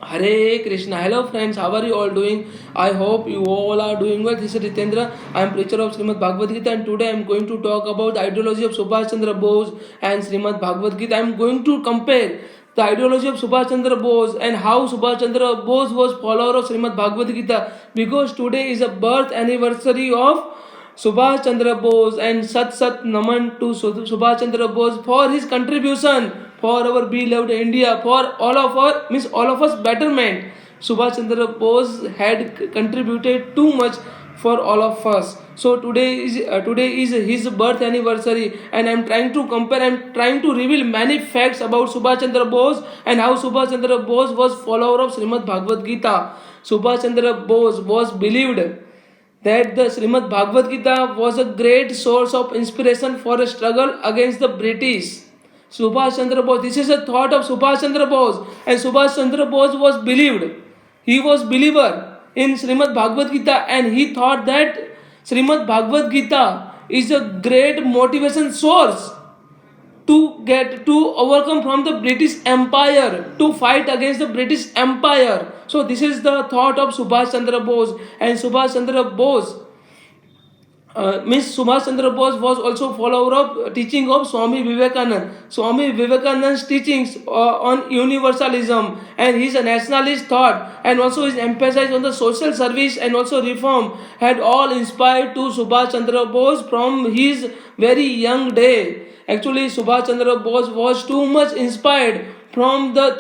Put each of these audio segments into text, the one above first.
Hare Krishna. Hello friends, how are you all doing? I hope you all are doing well. This is Ritendra. I am preacher of Shrimad Bhagavad Gita, and today I am going to talk about the ideology of Subhash Chandra Bose and Shrimad Bhagavad Gita. I am going to compare the ideology of Subhash Chandra Bose and how Subhash Chandra Bose was follower of Shrimad Bhagavad Gita, because today is a birth anniversary of Subhash Chandra Bose, and Sat Sat Naman to Subhash Chandra Bose for his contribution for our beloved India, for all of our means all of us betterment. Subhash Chandra Bose had contributed too much for all of us. So today is his birth anniversary, and I'm trying to compare. I'm trying to reveal many facts about Subhash Chandra Bose and how Subhash Chandra Bose was follower of Srimad Bhagavad Gita. Subhash Chandra Bose was believed that the Srimad Bhagavad Gita was a great source of inspiration for a struggle against the British. Subhash Chandra Bose, this is a thought of Subhash Chandra Bose, and Subhash Chandra Bose was believed. He was believer in Srimad Bhagavad Gita, and he thought that Srimad Bhagavad Gita is a great motivation source to overcome from the British Empire, to fight against the British Empire. So this is the thought of Subhash Chandra Bose, and Subhash Chandra Bose means Subhash Chandra Bose was also follower of teaching of Swami Vivekananda. Swami Vivekananda's teachings on universalism and his nationalist thought, and also his emphasis on the social service and also reform, had all inspired to Subhash Chandra Bose from his very young day. Actually, Subhash Chandra Bose was too much inspired from the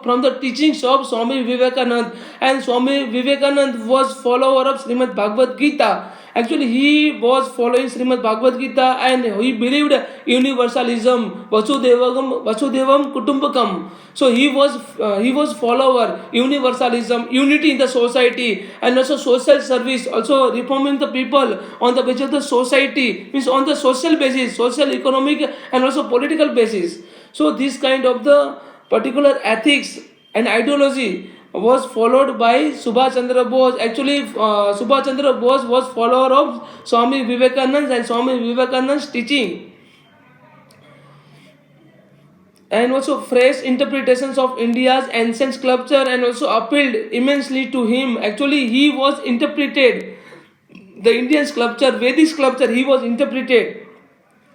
from the teachings of Swami Vivekananda, and Swami Vivekananda was follower of Srimad Bhagavad Gita. Actually, he was following Srimad Bhagavad Gita, and he believed universalism, Vasudevam Kutumbakam. So he was follower universalism, unity in the society, and also social service, also reforming the people on the basis of the society, means on the social basis, social, economic, and also political basis. So this kind of the particular ethics and ideology was followed by Subhash Chandra Bose. Actually, Subhash Chandra Bose was follower of Swami Vivekananda and Swami Vivekananda's teaching, and also fresh interpretations of India's ancient sculpture, and also appealed immensely to him. Actually, he was interpreted the Indian sculpture, Vedic sculpture. He was interpreted,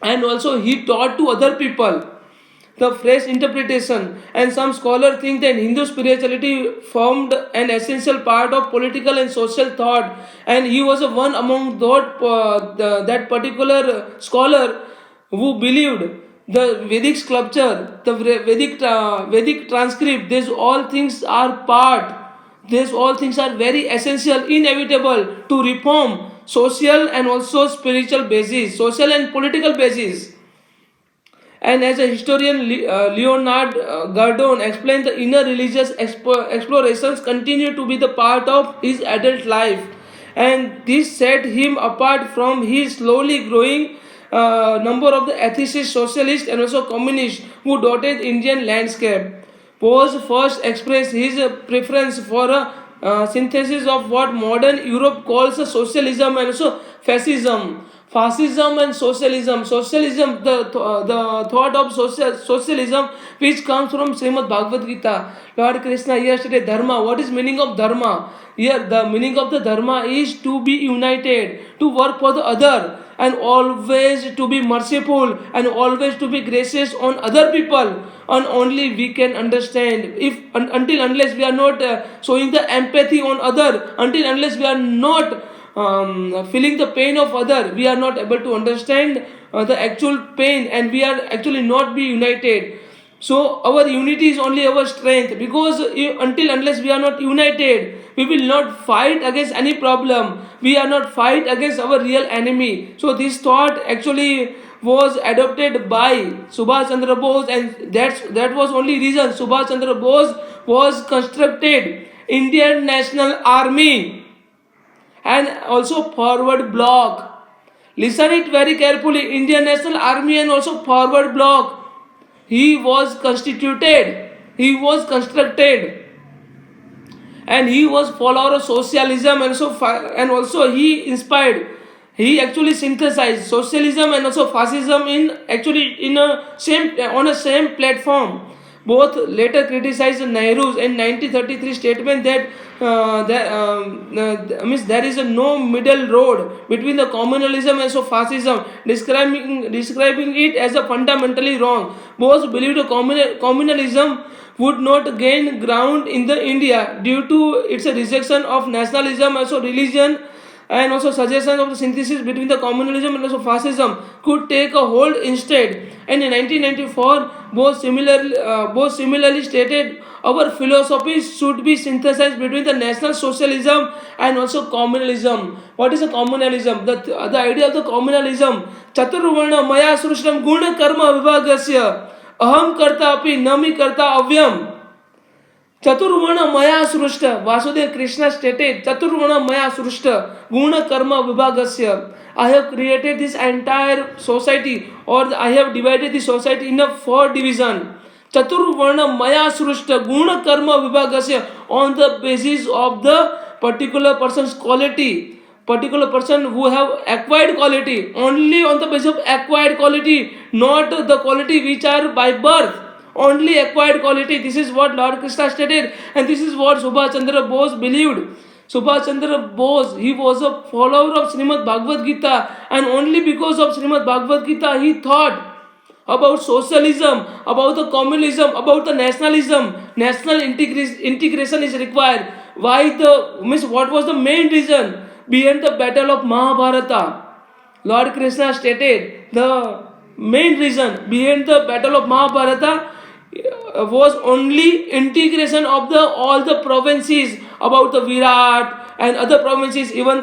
and also he taught to other people the fresh interpretation. And some scholars think that Hindu spirituality formed an essential part of political and social thought, and he was one among that particular scholar who believed the Vedic sculpture, the Vedic transcript. These all things are part. These all things are very essential, inevitable to reform social and also spiritual basis, social and political basis. And as a historian, Leonard Gardon explained, the inner religious explorations continue to be the part of his adult life, and this set him apart from his slowly growing number of the atheist, socialist, and also communist who dotted Indian landscape. Bose first expressed his preference for a synthesis of what modern Europe calls a socialism and also fascism. Fascism and socialism. Socialism, the thought of socialism, which comes from Srimad Bhagavad Gita. Lord Krishna yesterday, Dharma. What is meaning of Dharma? Here, the meaning of the Dharma is to be united, to work for the other, and always to be merciful, and always to be gracious on other people. And only we can understand, if until unless we are not showing the empathy on other, until unless we are not feeling the pain of other, we are not able to understand the actual pain, and we are actually not be united. So our unity is only our strength, because until unless we are not united, we will not fight against any problem, we are not fight against our real enemy. So this thought actually was adopted by Subhash Chandra Bose, and that was only reason Subhash Chandra Bose was constructed Indian National Army and also forward block. Listen it very carefully. Indian National Army and also forward block. He was constituted. He was constructed, and he was follower of socialism, and also he inspired. He actually synthesized socialism and also fascism in a same platform. Both later criticized Nehru's in 1933 statement that means there is no middle road between the communalism and so fascism, describing it as a fundamentally wrong. Bose believed communalism would not gain ground in the India due to its rejection of nationalism, also religion, and also suggestion of the synthesis between the communalism and also fascism could take a hold instead. And in 1994, Bose similarly stated our philosophy should be synthesized between the national socialism and also communalism. What is a communalism? The idea of the communalism, Chaturvarna Maya Srushtam Guna Karma Vibhagasya Aham Karta Api Nami Karta Avyam. Chaturvana Maya Srushta. Vasudev Krishna stated, Chaturvana Maya Srushta Guna Karma Vibhagasya. I have created this entire society, or I have divided the society in a 4 division. Chaturvana Maya Srushta Guna Karma Vibhagasya, on the basis of the particular person's quality. Particular person who have acquired quality, only on the basis of acquired quality, not the quality which are by birth. Only acquired quality. This is what Lord Krishna stated, and this is what Subhash Chandra Bose believed. Subhash Chandra Bose, he was a follower of Shrimad Bhagavad Gita, and only because of Shrimad Bhagavad Gita he thought about socialism, about the communism, about the nationalism. National integration is required. What was the main reason behind the battle of Mahabharata? Lord Krishna stated the main reason behind the battle of Mahabharata was only integration of all the provinces, about the Virat and other provinces, even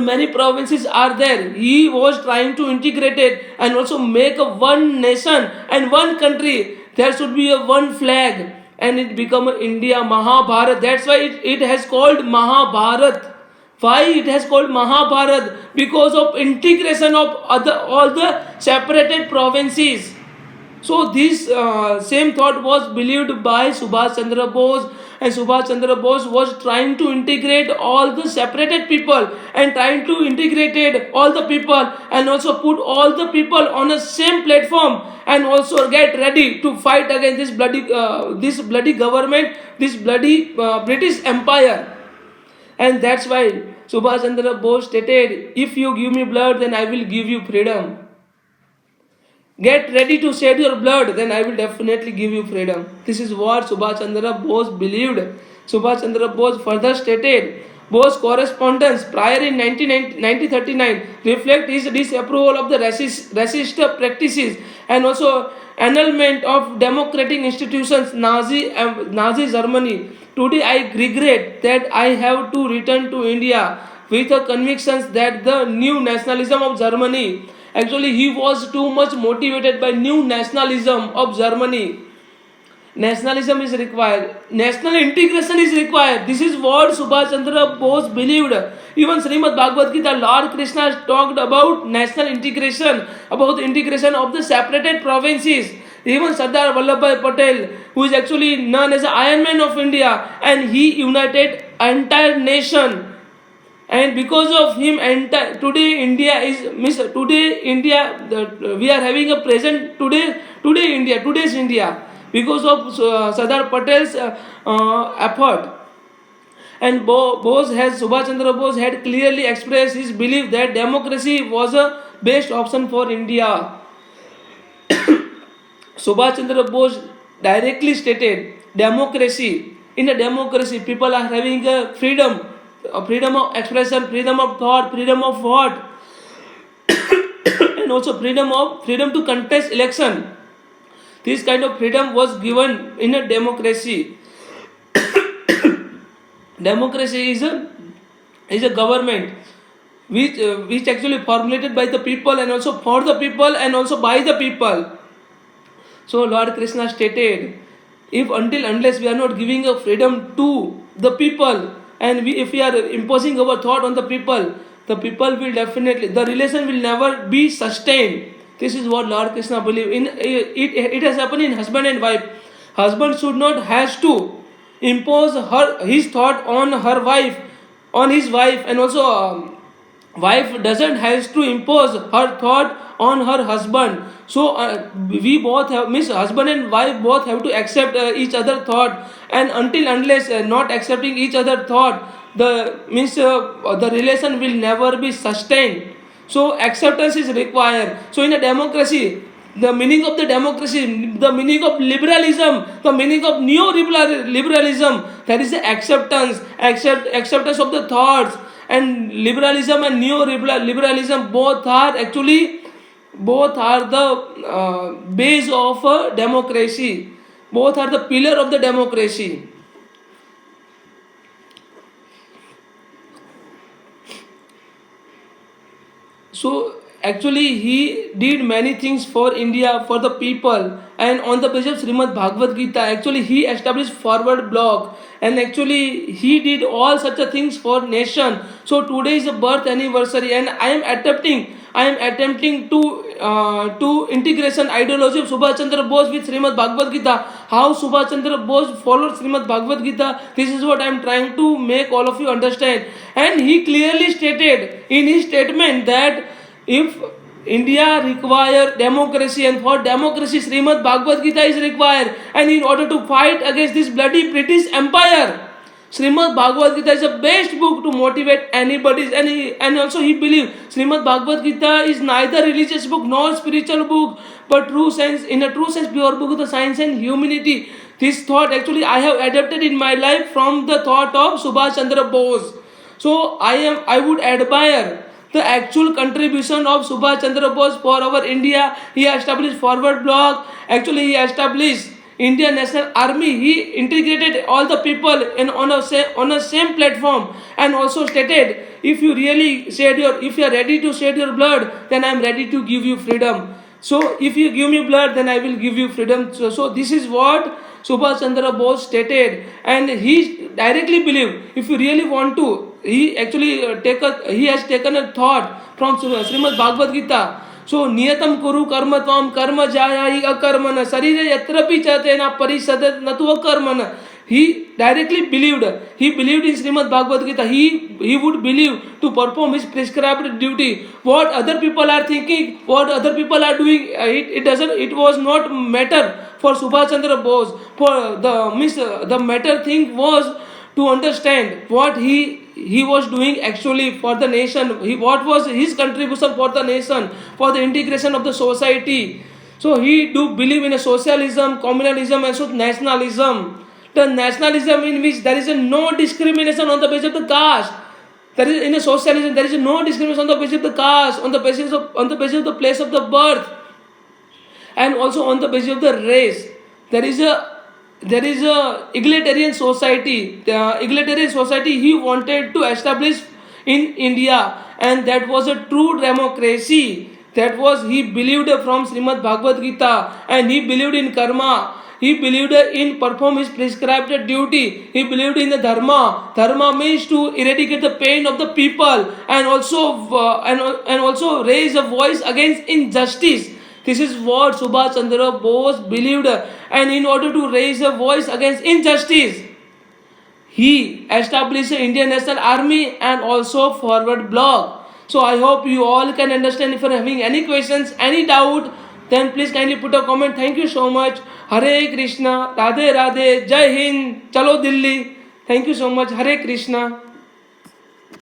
many provinces are there. He was trying to integrate it and also make a one nation and one country. There should be a one flag, and it become India, Mahabharat. That's why it has called Mahabharat. Why it has called Mahabharat? Because of integration of all the separated provinces. So this same thought was believed by Subhash Chandra Bose, and Subhash Chandra Bose was trying to integrate all the separated people and trying to integrate all the people and also put all the people on a same platform and also get ready to fight against this bloody government, this bloody British Empire. And that's why Subhash Chandra Bose stated, if you give me blood, then I will give you freedom. Get ready to shed your blood, then I will definitely give you freedom. This is what Subhash Chandra Bose believed. Subhash Chandra Bose further stated, Bose correspondence prior in 1939 reflect his disapproval of the racist practices and also annulment of democratic institutions, Nazi Germany. Today I regret that I have to return to India with the convictions that the new nationalism of Germany. Actually, he was too much motivated by new nationalism of Germany. Nationalism is required. National integration is required. This is what Subhash Chandra Bose believed. Even Shrimad Bhagavad Gita, Lord Krishna talked about national integration, about the integration of the separated provinces. Even Sardar Vallabhbhai Patel, who is actually known as the Iron Man of India, and he united entire nation. And because of him, today India we are having a present today's India, because of Sardar Patel's effort. And Subhash Chandra Bose had clearly expressed his belief that democracy was a best option for India. Subhash Chandra Bose directly stated, democracy. In a democracy, people are having a freedom of expression, freedom of thought, freedom of what, and also freedom to contest election. This kind of freedom was given in a democracy. Democracy is a government which actually formulated by the people and also for the people and also by the people. So Lord Krishna stated, unless we are not giving a freedom to the people, and if we are imposing our thought on the people will definitely, the relation will never be sustained. This is what Lord Krishna believes in. It has happened in husband and wife. Husband should not has to impose his thought on his wife, and also wife doesn't has to impose her thought on her husband. So we both have, means husband and wife both have to accept each other thought, and until unless not accepting each other thought, the relation will never be sustained. So acceptance is required. So in a democracy, the meaning of the democracy, the meaning of liberalism, the meaning of neo-liberalism, that is the acceptance of the thoughts. And liberalism and neo-liberalism both are the base of a democracy. Both are the pillar of the democracy. So actually he did many things for India, for the people, and on the basis of Shrimad Bhagavad Gita, actually he established forward block, and actually he did all such a things for nation. So today is a birth anniversary, and I am attempting to integration ideology of Subhash Chandra Bose with Shrimad Bhagavad Gita. How Subhash Chandra Bose followed Shrimad Bhagavad Gita, this is what I am trying to make all of you understand. And he clearly stated in his statement that if India require democracy, and for democracy Srimad Bhagavad Gita is required, and in order to fight against this bloody British Empire, Srimad Bhagavad Gita is the best book to motivate anybody. And also he believed Srimad Bhagavad Gita is neither religious book nor spiritual book, but in a true sense pure book of the science and humanity. This thought actually I have adapted in my life from the thought of Subhash Chandra Bose. So I would admire the actual contribution of Subhash Chandra Bose for our India. He established forward block. Actually, he established Indian National Army. He integrated all the people on a same platform, and also stated, if you are ready to shed your blood, then I am ready to give you freedom. So if you give me blood, then I will give you freedom. So this is what Subhash Chandra Bose stated, and he directly believed, if you really want to, he actually he has taken a thought from Srimad Bhagavad Gita. So niyatam kuru karma tvam karma jaya akarmana sarire yatrapi chatena parisadat natva karmana. He directly believed. He believed in Srimad Bhagavad Gita. He would believe to perform his prescribed duty. What other people are thinking, what other people are doing, it was not matter for Subhash Chandra Bose. For the matter thing was to understand what he was doing actually for the nation. What was his contribution for the nation, for the integration of the society. So he do believe in a socialism, communalism, and so nationalism. The nationalism in which there is no discrimination on the basis of the caste. There is in a socialism there is no discrimination on the basis of the caste, on the basis of the place of the birth, and also on the basis of the race. There is a egalitarian society. The egalitarian society he wanted to establish in India, and that was a true democracy. That was he believed from Srimad Bhagavad Gita, and he believed in karma. He believed in perform his prescribed duty. He believed in the dharma. Dharma means to eradicate the pain of the people, and also raise a voice against injustice. This is what Subhash Chandra Bose believed, and in order to raise a voice against injustice, he established the Indian National Army and also forward block. So I hope you all can understand. If you are having any questions, any doubt, then please kindly put a comment. Thank you so much. Hare Krishna, Radhe Radhe, Jai Hind, Chalo Delhi. Thank you so much. Hare Krishna.